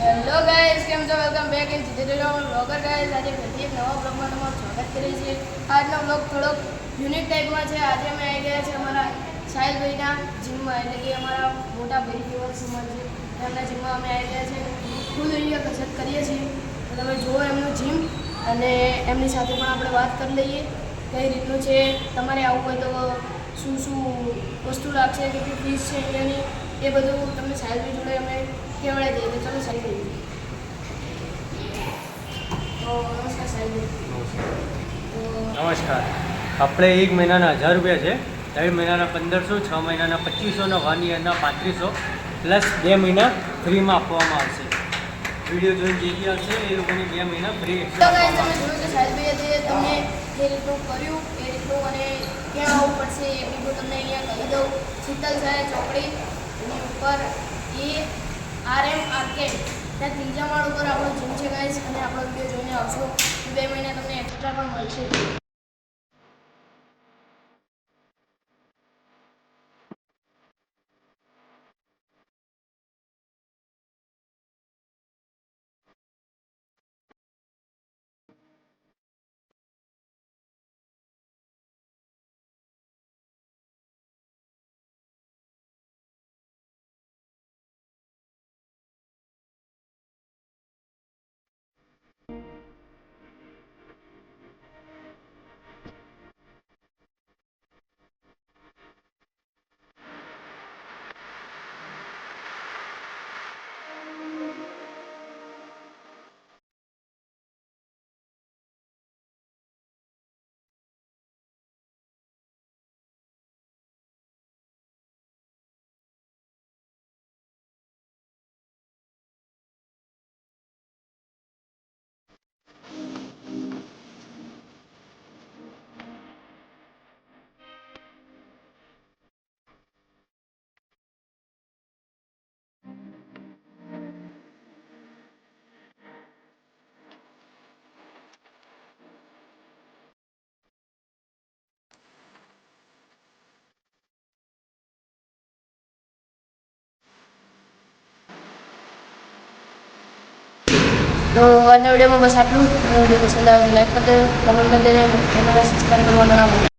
Hello guys, કેમ છો? Welcome back in digital blogger guys. આજે ફરીથી એક નવા બ્લોગમાં તમારું સ્વાગત કરીએ છીએ. આજનો બ્લોગ થોડોક યુનિક ટાઈપમાં છે. આજે અમે આવી ગયા છે અમારા સાહિલભાઈના જીમમાં, એટલે કે અમારા મોટા ભાઈ જેવા જીમમાં છે. એમના જીમમાં અમે આવી ગયા છે. ખુદ અહીંયા કસરત કરીએ છીએ. તો તમે જુઓ એમનું જીમ, અને એમની સાથે પણ આપણે વાત કરી લઈએ કઈ રીતનું છે. તમારે આવવું હોય તો શું શું વસ્તુ લાગશે, કેટલી ફીસ છે અહીંયાની, એ બધું તમને સાહિલભાઈ જોડે અમે કેવડાવી દઈએ. તો ચાલો સાહિલભાઈ. તો નમસ્કાર સાહિલભાઈ. નમસ્કાર. આપણે 1 મહિનાના 1000 રૂપિયા છે, 3 મહિનાના 1500, 6 મહિનાના 2500 અને 1 યરના 3500 પ્લસ 2 મહિના ફ્રીમાં આપવામાં આવશે. વિડીયો જોઈને જે બી આવશે એ લોકોને 2 મહિના ફ્રી તો એક્સ્ટ્રા ગાઈસ, આપવામાં તમે આવશે. જોયું કે સાહિલભાઈએ તમને જે રીતનું કર્યું એ રીતનું, અને ક્યાં આવવું પડશે એ બીજું તમને અહીંયા કહી દઉં. શીતલ સાહેબ ચોકડી એની ઉપર RM આર્કેડ, ત્યાં ત્રીજા માળ ઉપર આપણો જીમ છે ગાઈસ. અને આપણો વિડીયો જોઈને આવશો 2 મહિના તમને એક્સ્ટ્રા પણ મળશે. તો આજના વિડીયોમાં બસ આટલું. વિડીયો પસંદ આવે લાઈક કરી દે, કમેન્ટ કરી દે, ચેનલને સબસ્ક્રાઈબ કરવાનું ના ભૂલતા.